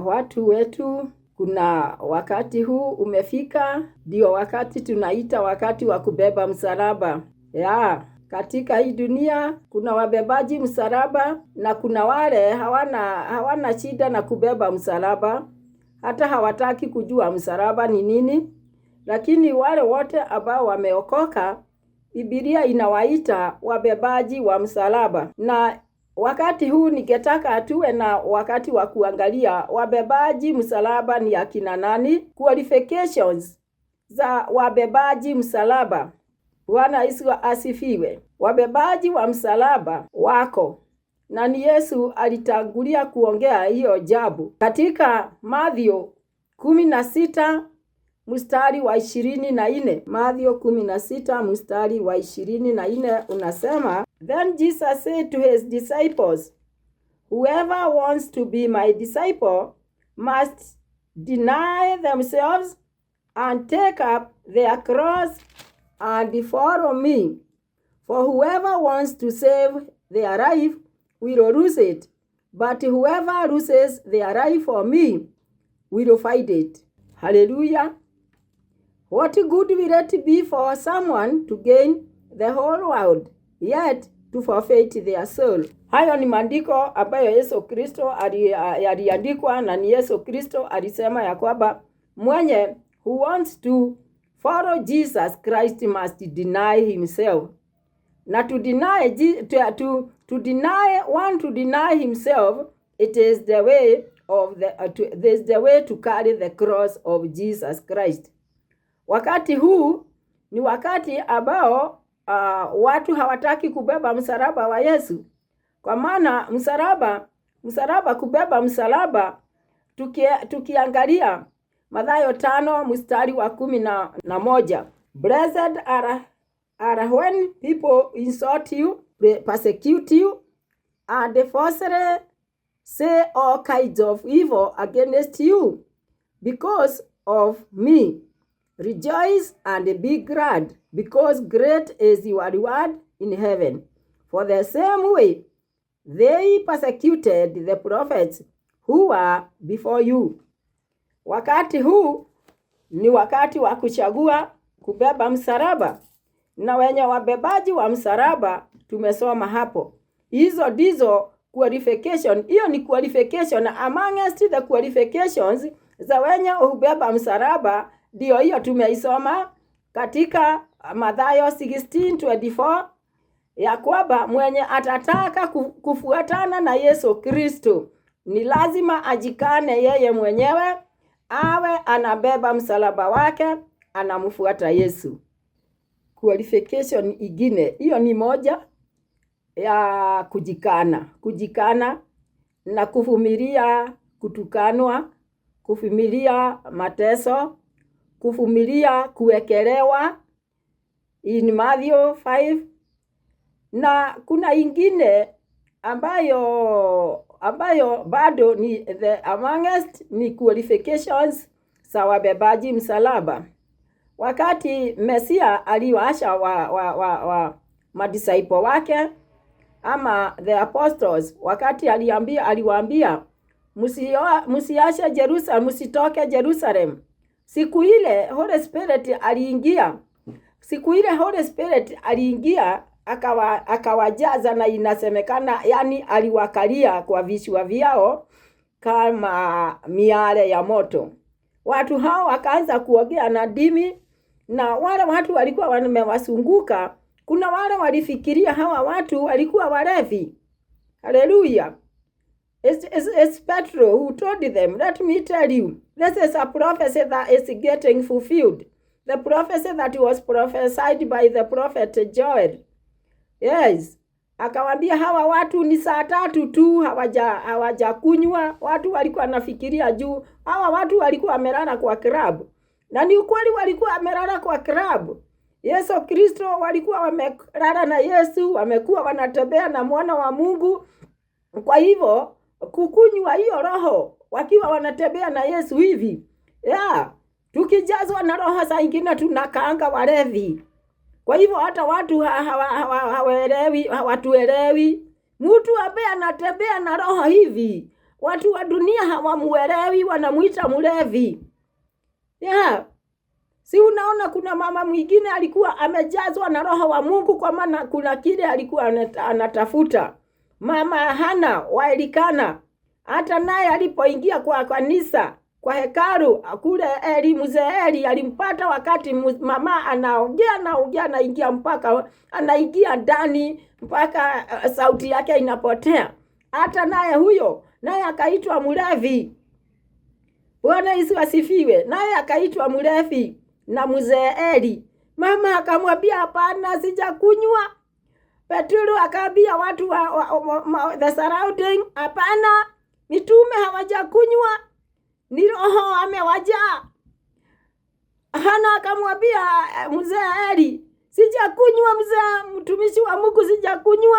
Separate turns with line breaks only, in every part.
Watu wetu, kuna wakati huu umefika, ndio wakati tunaita wakati wa kubeba msalaba. Katika hii dunia kuna wabebaji msalaba na kuna wale hawana shida na kubeba msalaba, hata hawataki kujua msalaba ni nini. Lakini wale wote ambao wameokoka, Biblia inawaita wabebaji wa msalaba. Na wakati huu ningetaka tuwe na wakati wa kuangalia wabebaji msalaba ni akina nani, qualifications za wabebaji msalaba. Bwana Yesu asifiwe. Wabebaji wa msalaba wako, na ni Yesu alitangulia kuongea hiyo jambo katika Mathayo 16 mstari wa 24. Mathayo 16 mstari wa 24 unasema, Then Jesus said to his disciples, Whoever wants to be my disciple must deny themselves and take up their cross and follow me. For whoever wants to save their life will lose it, but whoever loses their life for me will find it. Hallelujah. What good will it be for someone to gain the whole world, yet to forfeit their soul? Hayo ni maandiko ambayo Yesu Kristo aliandikwa, na ni Yesu Kristo alisema ya kwamba mwenye who wants to follow Jesus Christ must deny himself. Na to deny himself, it is the way of there's the way to carry the cross of Jesus Christ. Wakati huu ni wakati ambao watu hawataki kubeba msalaba wa Yesu. Kwa maana msalaba kubeba msalaba, tukiangalia Mathayo 5 mstari wa 11. Blessed are when people insult you, persecute you, and falsely say all kinds of evil against you because of me. Rejoice and be glad, because great is your reward in heaven. For the same way they persecuted the prophets who were before you. Wakati huu ni wakati wa kuchagua kubeba msalaba. Na wenye wabebaji wa msalaba tumesoma hapo. Hizo ndizo qualification. Hiyo ni qualification amongst the qualifications za wenye ubeba msalaba. Ndio hiyo tumeisoma katika Mathayo 16:24 ya kwamba mwenye atataka kufuatana na Yesu Kristo ni lazima ajikane yeye mwenyewe, awe anabeba msalaba wake, anamfuata Yesu. Qualification ingine, hiyo ni moja ya kujikana na kuvumilia kutukanwa, kuvumilia mateso, kuvumilia kuwekelewa in Matthew 5. Na kuna ingine ambayo bado ni the amongst ni qualifications za wabebaji msalaba. Wakati Mesia aliwaasha wa madisciple wake ama the apostles, wakati aliwaambia msiache Jerusalem, msitoke Jerusalem. Siku ile Holy Spirit aliingia akawajaza, na inasemekana yani aliwakalia kwa vichwa vyao kama miale ya moto. Watu hao wakaanza kuongea na ndimi, na wale watu walikuwa wamewasunguka. Kuna wale walifikiria hawa watu walikuwa walevi. Hallelujah. It's Petro who told them, let me tell you, this is a prophecy that is getting fulfilled. The prophecy that was prophesied by the prophet Joel. Yes. Akawaambia hawa watu ni saa 3 tu hawajakunywa. Watu walikuwa nafikiria juu. Hawa watu walikuwa wamelala kwa club. Na ni ukweli walikuwa wamelala kwa club. Yesu Kristo walikuwa wamelala na Yesu, wamekuwa wanatembea na mwana wa Mungu. Kwa hivyo kukunywa hiyo roho wakiwa wanatembea na Yesu hivi. Tukijazwa na roho saa ingine tunakaanga walevi. Kwa hivyo hata watu hawatuelewi. Mtu ambaye anatembea na roho hivi, Watu wa dunia hawamuelewi, wanamuita mlevi. Si unaona kuna mama mwingine alikuwa amejazwa na Roho wa Mungu, kwa maana kuna kile alikuwa anatafuta. Mama Hana wa Elikana, hata naye alipoingia kwa kanisa, kwa hekalu kule, mzee Eli alimpata wakati mama anaongea anaingia mpaka anaingia ndani mpaka sauti yake inapotea. Hata naye huyo naye akaitwa mlevi. Bwana Yesu asifiwe. Naye akaitwa mlevi na mzee Eli. Mama akamwambia hapana, sijakunywa. Petro akaambia watu the surrounding, hapana, mitume hawajakunywa, ni Roho amewajaa. Hana akamwambia mzee Eli, sijakunywa mzee, mtumishi wa Mungu, sijakunywa,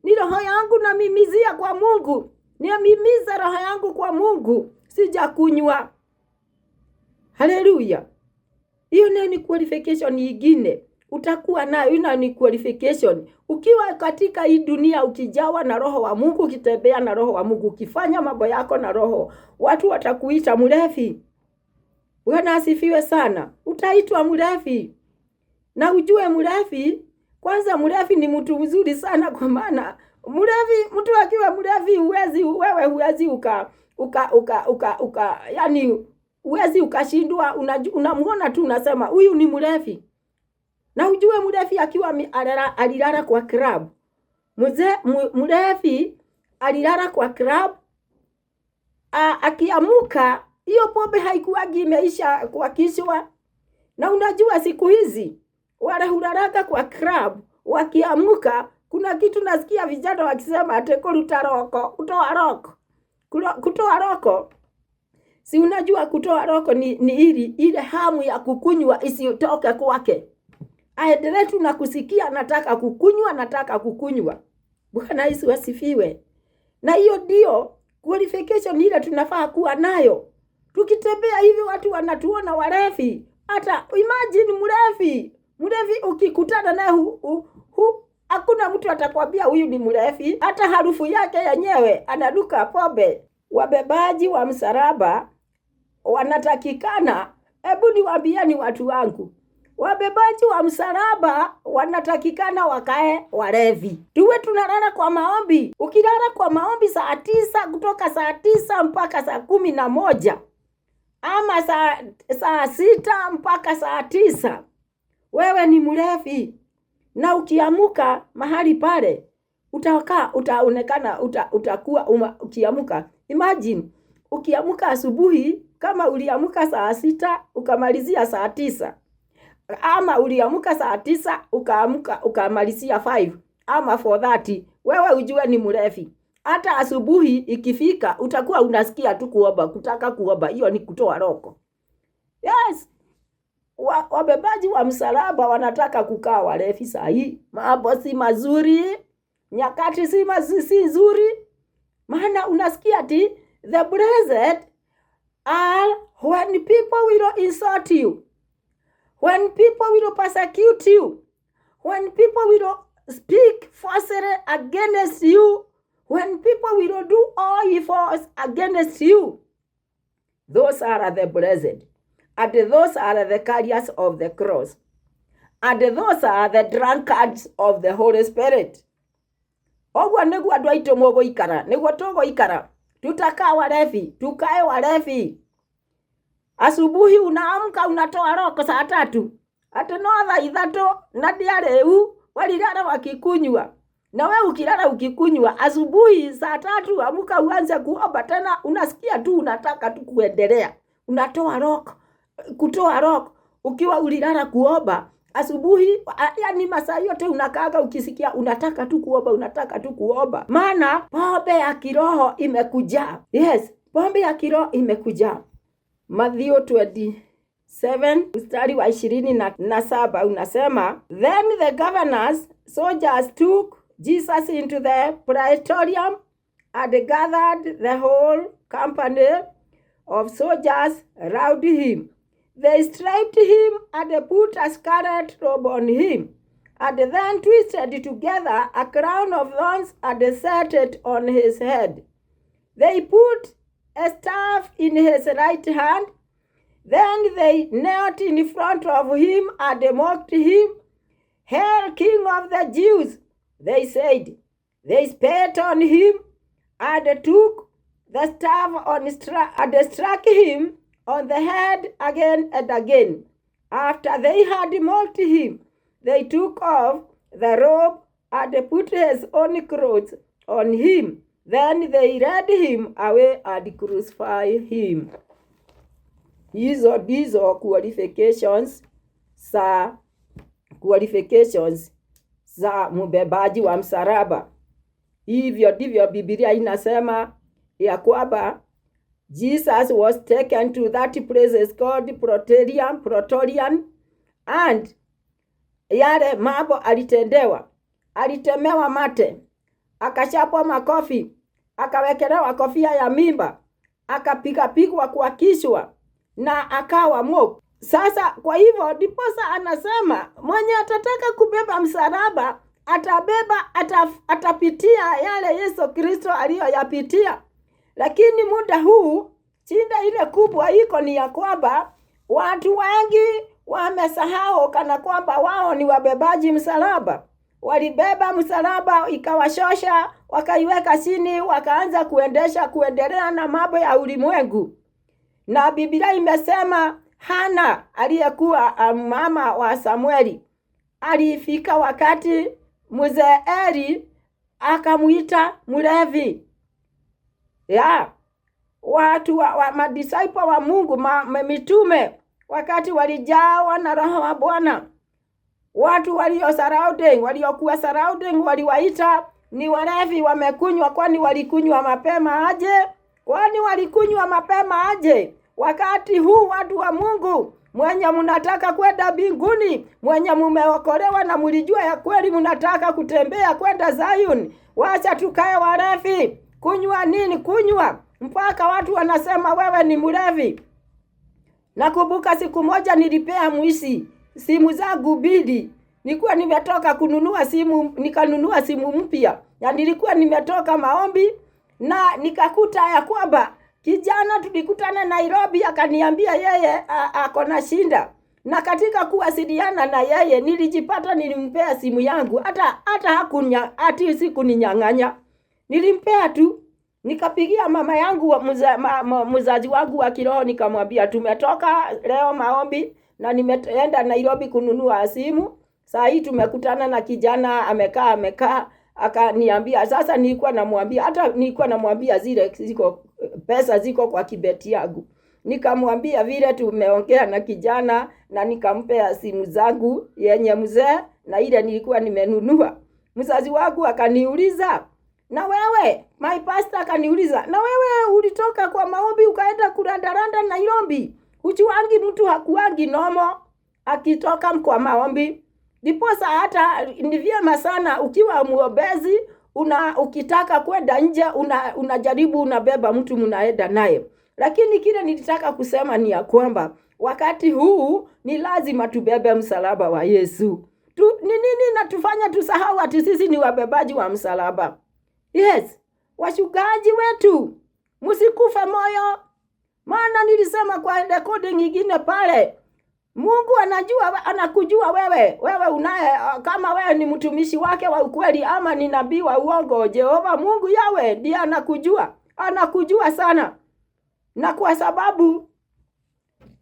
ni Roho yangu namimizia kwa Mungu, nimimiza Roho yangu kwa Mungu, sijakunywa. Haleluya. Hiyo ni qualification nyingine utakuwa nayo. Ina ni qualification. Ukiwa katika hii dunia, ukijawa na Roho wa Mungu, ukitembea na Roho wa Mungu, ukifanya mambo yako na Roho, watu watakuita mlevi. Bwana asifiwe sana. Utaitwa mlevi. Na ujue mlevi, kwanza mlevi ni mtu mzuri sana, kwa maana mlevi, mtu akiwa mlevi huwezi yani huwezi ukashindwa. Unamuona tu unasema huyu ni mlevi. Na ujue mlevi akiwa alilala kwa club. Mlevi alilala kwa club, akiamuka hiyo pombe haikuwagi imeisha kwa kichwa. Na unajua siku hizi wale hulalaka kwa club wakiamuka, kuna kitu nasikia vijana wakisema ateko lutaroko, kutoa roko. Si unajua kutoa roko ni ile hamu ya kukunywa isiyotoke kwake. Aendelee tu na kusikia nataka kukunywa. Bwana Yesu asifiwe. Na hiyo ndio qualification ile tunafaa kuwa nayo. Tukitembea hivi watu wanatuona walevi. Hata imagine mlevi ukikutana naye hakuna mtu atakwambia huyu ni mlevi. Hata harufu yake yenyewe ananuka pombe. Wabebaji wa msalaba wanatakikana, hebu niwaambieni watu wangu, wabebaji wa msalaba wanatakikana wakae walevi. Tuwe tunalala kwa maombi. Ukilala kwa maombi saa 9, kutoka saa 9 mpaka saa 11, ama saa 6 mpaka saa 9, wewe ni mlevi. Na ukiamuka mahali pale, utaonekana utakuwa ukiamuka. Imagine ukiamuka asubuhi, kama uliamuka saa 6 ukamalizia saa 9, ama uliamuka saa 9 ukamalizia 5 ama 4:30, wewe ujue ni mlevi. Hata asubuhi ikifika utakuwa unasikia tu kuomba, kutaka kuomba. Hiyo ni kutoa roko. Yes. Wabebaji wa msalaba wanataka kukaa walevi saa hii. Mambo si mazuri, nyakati si nzuri. Maana unasikia ati the blessed are when people will insult you, when people will persecute you, when people will speak falsely against you, when people will do all evil against you. Those are the blessed. And those are the carriers of the cross. And those are the drunkards of the Holy Spirit. Ogwa niguo andu aitu muguikara, niguo tuguikara. Tutakaa walevi, tukae walevi. Asubuhi unaamka unatoa roko saa 3. Hata no thaa 3 na ndiareu walilala wakikunywa. Na wewe ukilala ukikunywa, asubuhi saa 3 amuka uanze kuomba tena, unasikia tu unataka tu kuendelea. Unatoa roko. Kutoa roko ukiwa ulilala kuomba asubuhi, yani masaa yote unakaaga ukisikia unataka tu kuomba. Maana pombe ya kiroho imekuja. Yes, pombe ya kiroho imekuja. Matthew 27 mstari wa 27 unasema, then the governors soldiers took Jesus into the praetorium and gathered the whole company of soldiers round him. They stripped him and put a scarlet robe on him, and then twisted together a crown of thorns and set it on his head. They put a staff in his right hand. Then they knelt in front of him and mocked him. Hail, King of the Jews, they said. They spat on him and took the staff and struck him on the head again and again. After they had mocked him, they took off the robe and put his own clothes on him. Then they led him away and crucified him. Hizo ndizo qualifications za mbebaji wa msalaba. Hivyo ndivyo Biblia inasema ya kwamba Jesus was taken to that place called Praetorium, and yale mambo alitendewa. Alitemewa mate, akachapwa makofi, akawekelewa kofia ya mimba, akapigwa kwa kichwa na akawa mock. Sasa kwa hivyo ndiposa anasema mwenye atataka kubeba msalaba atapitia yale Yesu Kristo aliyoyapitia. Lakini muda huu shida ile kubwa iko ni ya kwamba watu wengi wamesahau kana kwamba wao ni wabebaji msalaba. Walibeba msalaba ikawashosha, wakaiweka chini, wakaanza kuendelea na mambo ya ulimwengu. Na Biblia imesema Hana aliyekuwa mama wa Samueli alifika wakati mzee Eli akamuita mlevi. Watu wa madisciple wa Mungu, mitume, wakati walijawa na Roho wa Bwana, watu waliokuwa surrounding waliwaita ni walevi, wamekunywa. Kwani walikunywa mapema aje? Wakati huu watu wa Mungu, mwenye mnataka kwenda mbinguni, mwenye mumeokolewa na mlijua ya kweli mnataka kutembea kwenda Zion, wacha tukae walevi. Kunywa nini? Kunywa mpaka watu wanasema wewe ni mlevi. Nakumbuka siku moja nilipea mwizi simu zangu bidi. Nilikuwa nimetoka kununua simu, nikanunua simu mpya. Na nilikuwa nimetoka maombi na nikakuta ya kwamba kijana tulikutana Nairobi akaniambia yeye ako na shinda. Na katika kuwasiliana na yeye nilimpea simu yangu. Hata sikuninyang'anya. Nilimpea tu. Nikapigia mama yangu mzazi wangu wa kiroho, nikamwambia tumetoka leo maombi na nimeenda Nairobi kununua simu. Saa hii tumekutana na kijana amekaa akaniambia. Sasa nilikuwa namwambia zile pesa ziko kwa kibeti yangu. Nikamwambia vile tumeongea na kijana na nikampea simu zangu yenye mzee na ile nilikuwa nimenunua. Mzazi wangu akaniuliza, na wewe, my pastor akaniuliza, na wewe ulitoka kwa maombi ukaenda kurandaranda Nairobi? Uchuangi mtu hakuangi nomo akitoka kwa maombi. Ndiposa hata ni vyema sana ukiwa muombezi, ukitaka kwenda nje unajaribu unabeba mtu mnaenda naye. Lakini kile nilitaka kusema ni ya kwamba wakati huu ni lazima tubebe msalaba wa Yesu. Ni nini natufanya tusahau ati sisi ni wabebaji wa msalaba? Yes, washugaji wetu, msikufe moyo. Maana nilisema kwa recording nyingine pale, Mungu anakujua wewe unaye, kama wewe ni mtumishi wake wa ukweli ama ni nabii wa uongo. Jehova Mungu yawe ndiye anakujua sana. Na kwa sababu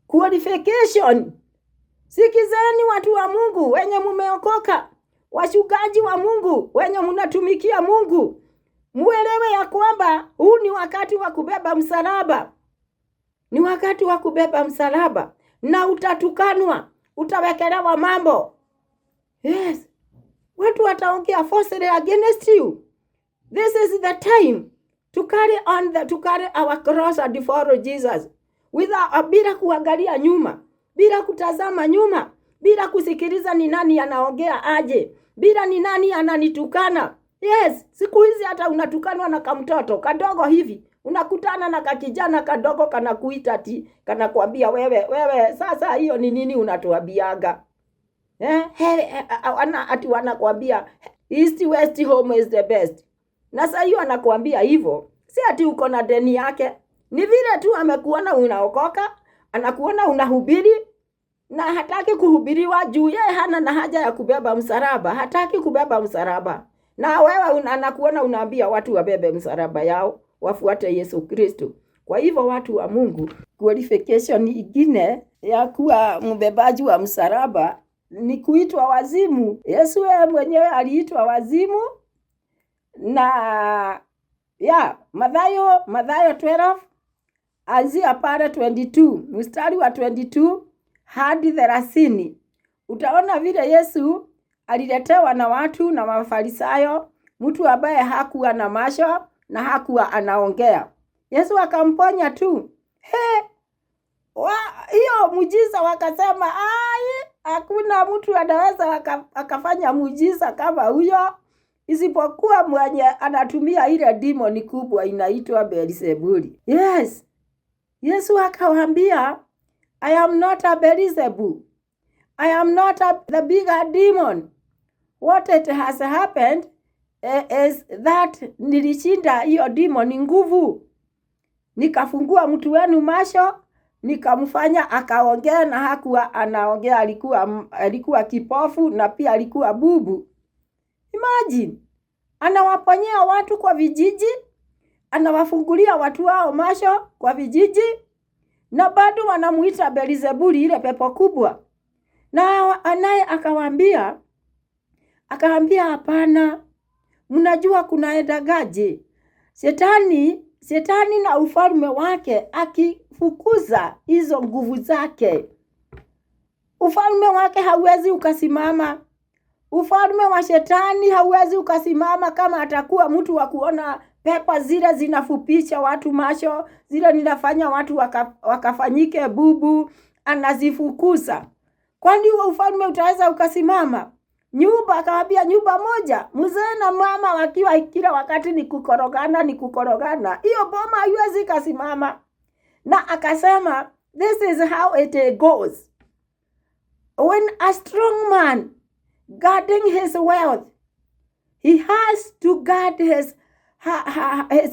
qualification, sikizeni watu wa Mungu wenye mumeokoka, washugaji wa Mungu wenye mnatumikia Mungu, muelewe ya kwamba huu ni wakati wa kubeba msalaba. Ni wakati wa kubeba msalaba. Na utatukanwa, utawekelewa mambo. Yes. Watu wataongea falsely against you. This is the time to carry our cross and follow Jesus. Bila kuangalia nyuma, bila kutazama nyuma, bila kusikiliza ni nani anaongea aje, bila ni nani ananitukana. Yes, siku hizi hata unatukanwa na kamtoto kadogo hivi. Unakutana na kakijana kadogo kanakuita ati kanakwambia wewe sasa hiyo ni nini unatuambiaga? Ati wanakwambia East West home is the best. Na sasa hiyo anakuambia hivyo. Si ati uko na deni yake. Ni vile tu amekuona unaokoka, anakuona unahubiri, na hataki kuhubiriwa juu yeye hana na haja ya kubeba msalaba. Hataki kubeba msalaba. Na wewe anakuona unaambia watu wabebe msalaba yao, wafuate Yesu Kristo. Kwa hivyo watu wa Mungu, qualification ingine ya kuwa mbebaji wa msalaba ni kuitwa wazimu. Yesu yeye mwenyewe aliitwa wazimu. Na Mathayo 12 anzia pale 22, mstari wa 22 hadi 30. Utaona vile Yesu aliletewa na watu na Mafarisayo, mtu ambaye hakuwa na macho na hakuwa anaongea. Yesu akamponya tu. Hiyo muujiza wakasema, hakuna mtu anaweza akafanya muujiza kama huyo isipokuwa mwenye anatumia ile demoni kubwa inaitwa Beelzebuli. Yes. Yesu akawaambia, I am not a Beelzebul. I am not the bigger demon. What it has happened is that nilishinda hiyo demoni nguvu. Nikafungua mtu wenu macho, nikamfanya akaongea na hakuwa anaongea, alikuwa kipofu na pia alikuwa bubu. Imagine, anawaponyea watu kwa vijiji, anawafungulia watu wao macho kwa vijiji, na bado wanamuita Beelzebuli, ile pepo kubwa. Na anaye akawaambia hapana, mnajua kunaendagaje Shetani na ufalme wake akifukuza hizo nguvu zake, ufalme wake hauwezi ukasimama. Ufalme wa Shetani hauwezi ukasimama kama atakuwa mtu wa kuona pepo zile zinafupisha watu macho, zile ninafanya watu wakafanyike bubu, anazifukuza. Kwani huo ufalme utaweza ukasimama? Nyumba, akawaambia nyumba moja, mzee na mama wakiwa kila wakati ni kukorogana, hiyo boma haiwezi kasimama. Na akasema, this is how it goes. When a strong man guarding his wealth, he has to guard his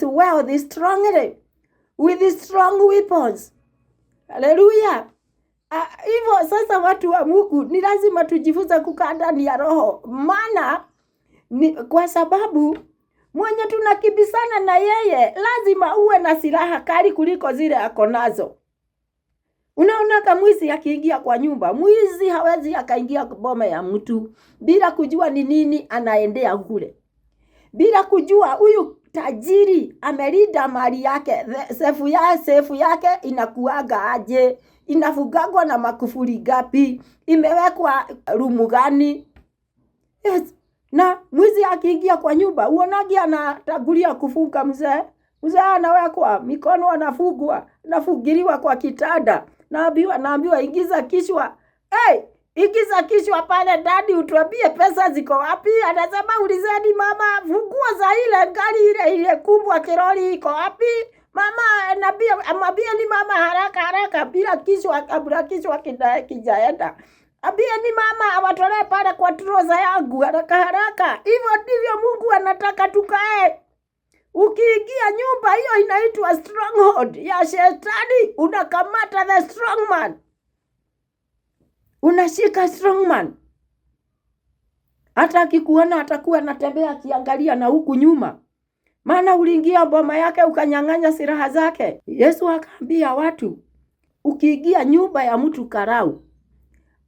wealth strongly with strong weapons. Hallelujah. Hivyo sasa watu wa Mungu ni lazima tujifunze kukaa ndani ya roho. Maana kwa sababu mwenye tunakibisana na yeye lazima uwe na silaha kali kuliko zile ako nazo. Unaona kama mwizi akiingia kwa nyumba, mwizi hawezi akaingia boma ya mtu bila kujua ni nini anaendea kule. Bila kujua huyu tajiri amelinda mali yake, sefu yake inakuaga aje, inafugagwa na makufuri gapi, imewekwa rumu gani. Yes. Na mwizi akiingia kwa nyumba, uonagi anatagulia kufunga mzee. Mzee anawekwa mikono, anafugiliwa kwa kitanda. Naambiwa ingiza kichwa. Ingiza kichwa pale ndani, utuambie pesa ziko wapi. Anasema ulizeni mama, funguo za ile gari ile kubwa kiroli iko wapi? Mama amwambia ni mama haraka bila kichwa, kabla kichwa kijaenda. Ambia ni mama awatolee pale kwa troza yangu haraka. Hivyo ndivyo Mungu anataka tukae. Ukiingia nyumba hiyo inaitwa stronghold ya Shetani, unakamata the strong man. Unashika strong man. Hata akikuona atakuwa anatembea akiangalia na huku nyuma. Maana uliingia boma yake ukanyang'anya silaha zake. Yesu akaambia watu, ukiingia nyumba ya mtu karau,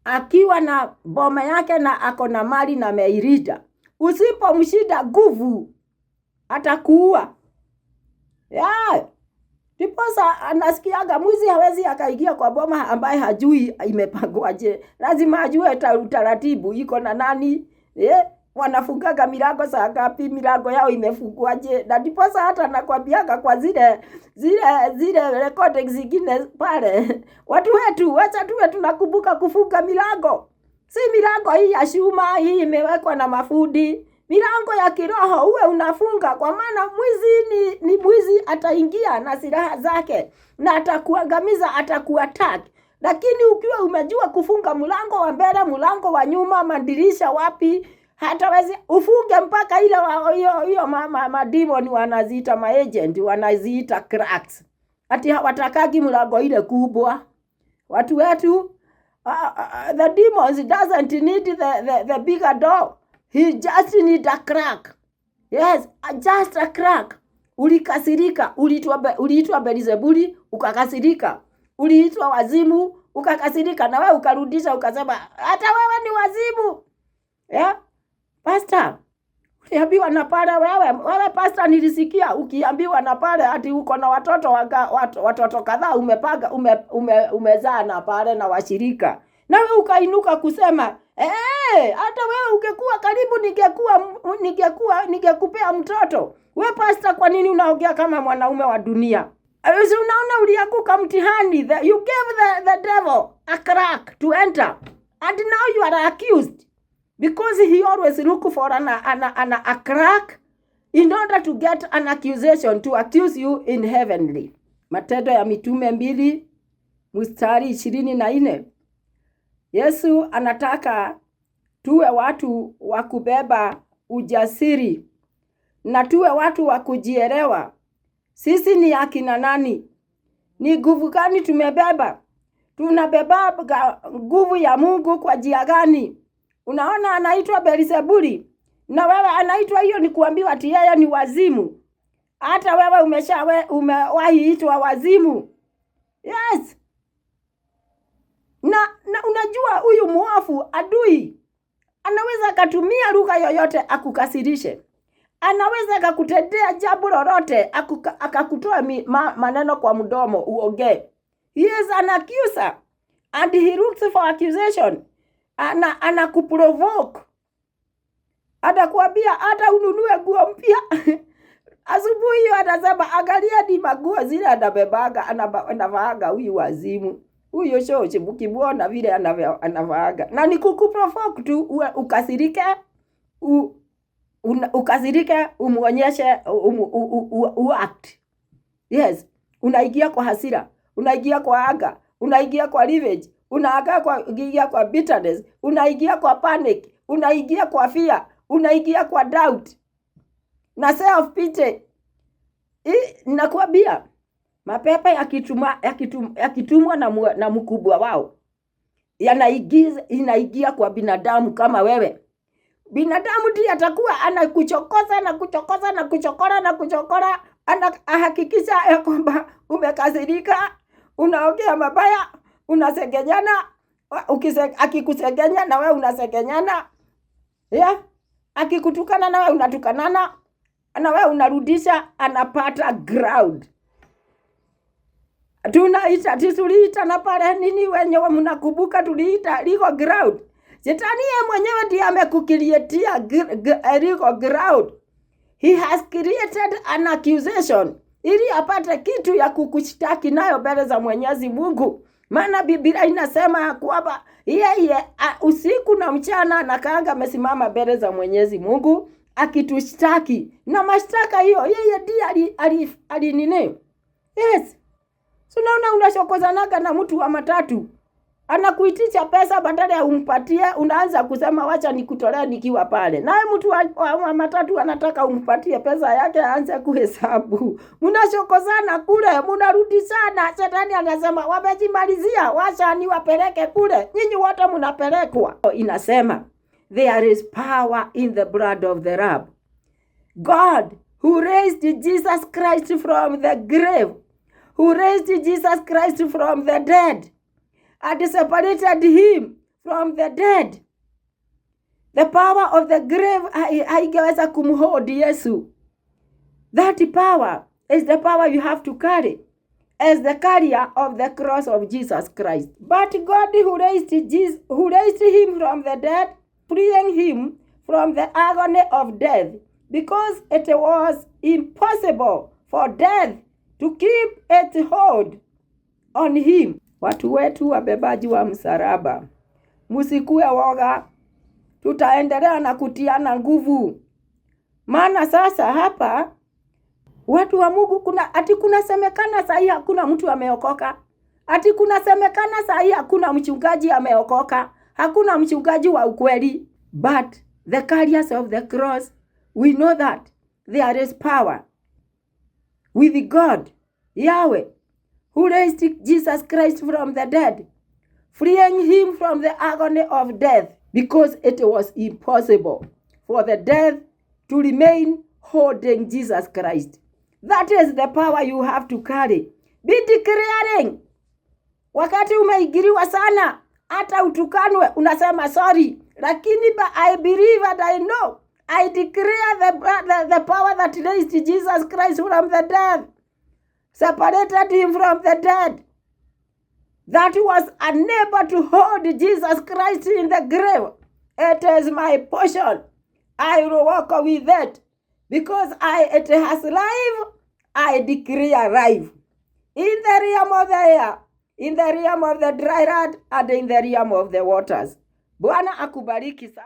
akiwa na boma yake na ako na mali na meirida, usipomshida nguvu atakuua. Ndiposa anasikiaga mwizi hawezi akaingia kwa boma ambaye hajui imepangwaje. Lazima ajue utaratibu iko na nani. Wanafungaga milango saa ngapi, milango yao imefungwaje. Na ndiposa hata nakwambiaga kwa zile recording zingine pale, watu wetu wacha tuwe tunakumbuka kufunga milango. Si milango hii ya shuma, hii imewekwa na mafundi. Milango ya kiroho uwe unafunga, kwa maana mwizi ni mwizi, ataingia na silaha zake na atakuangamiza, atakuattack. Lakini ukiwa umejua kufunga mlango wa mbele, mlango wa nyuma, madirisha wapi, hata wezi ufunge mpaka ile hiyo mademoni wanaziita maagent, wanaziita cracks. Ati hawatakagi mlango ile kubwa. Watu wetu the demons doesn't need the bigger door. He just need a crack. Yes, just a crack. Ulikasirika, uliitwa Beelzebuli ukakasirika. Uliitwa wazimu ukakasirika, na wewe ukarudisha ukasema hata wewe ni wazimu. Yeah? Pastor, uliambiwa na pale wewe pastor, nilisikia ukiambiwa na pale ati uko na watoto kadhaa umezaa na pale na washirika. Na wewe ukainuka kusema, hata wewe ungekuwa karibu ningekupea mtoto. Wewe pastor, kwa nini unaongea kama mwanaume wa dunia? Unaona ulianguka mtihani. You gave the devil a crack to enter. And now you are accused. Because he always look for a crack in order to get an accusation to accuse you in heavenly. Matendo ya Mitume 2 mstari 24. Yesu anataka tuwe watu wa kubeba ujasiri na tuwe watu wa kujielewa. Sisi ni akina nani? Ni nguvu gani tumebeba? Tunabeba nguvu ya Mungu kwa njia gani? Unaona anaitwa Beelzebuli, na wewe anaitwa hiyo ni kuambiwa ati yeye ni wazimu. Hata wewe umewahi itwa wazimu. Yes. Na unajua huyu muofu adui anaweza akatumia lugha yoyote akukasirishe. Anaweza akakutendea jambo lolote akakutoa maneno kwa mdomo uongee. He is an accuser and he looks for accusation. Anakuprovoke. Atakwambia hata ununue nguo mpya. Asubuhi hiyo atasema angalia ni maguo zile anabebaga anavaaga huyu wazimu. Huyo shoche mkimuona vile anavaaga. Na ni kukuprovoke tu ukasirike, ukasirike umuonyeshe act. Yes, unaingia kwa hasira, unaingia kwa anger, unaingia kwa revenge, unaingia kwa bitterness, unaingia kwa panic, unaingia kwa fear, unaingia kwa doubt na self pity. Nakwambia mapepo yakitumwa na mkubwa wao inaingia kwa binadamu kama wewe. Binadamu ndiye atakuwa anakuchokoza na kuchokoza na kuchokora na kuchokora, anahakikisha ya kwamba umekasirika, unaongea mabaya, unasegenyana, akikusegenya na wewe unasegenyana. Yeah? Akikutukana na wewe unatukanana, na wewe unarudisha, anapata ground. Tuliita na pale nini wenyewe mnakumbuka tuliita legal ground. Shetani yeye mwenyewe ndiye amekukilietia legal ground. He has created an accusation ili apate kitu ya kukushtaki nayo mbele za Mwenyezi Mungu. Maana Biblia inasema kwamba yeye usiku na mchana anakaanga amesimama mbele za Mwenyezi Mungu akitushtaki. Na mashtaka hiyo yeye ndiye alinini. Yes. So unaona unashokozanaga na mtu wa matatu. Anakuitisha pesa badala ya umpatie, unaanza kusema wacha nikutolee nikiwa pale. Naye mtu wa matatu anataka umpatie pesa yake aanze kuhesabu. Mnashokozana kule, mnarudi sana. Shetani anasema wamejimalizia, wacha niwapeleke kule. Nyinyi wote mnapelekwa. Inasema there is power in the blood of the Lamb. God who raised Jesus Christ from the grave, who raised Jesus Christ from the dead, and separated him from the dead. The power of the grave haingeweza kumhold Yesu. That power is the power you have to carry as the carrier of the cross of Jesus Christ. But God who raised him from the dead, freeing him from the agony of death, because it was impossible for death to keep its hold on him. Watu wetu wabebaji wa msalaba, msikuwe woga, tutaendelea na kutiana nguvu. Maana sasa hapa watu wa Mungu kuna semekana sahi hakuna mtu ameokoka. Ati kuna semekana sahi hakuna mchungaji ameokoka. Hakuna mchungaji wa ukweli. But the carriers of the cross, we know that there is power with God, Yahweh, who raised Jesus Christ from the dead, freeing him from the agony of death, because it was impossible for the death to remain holding Jesus Christ. That is the power you have to carry. Be declaring. Wakati umeigiriwa sana, hata utukanwe, unasema sorry. Lakini I believe and I know, I declare the power that raised Jesus Christ from the dead, separated him from the dead, that was unable to hold Jesus Christ in the grave. It is my portion. I will walk with it, because it has life. I declare life in the realm of the air, in the realm of the dry land, and in the realm of the waters. Bwana akubariki sana.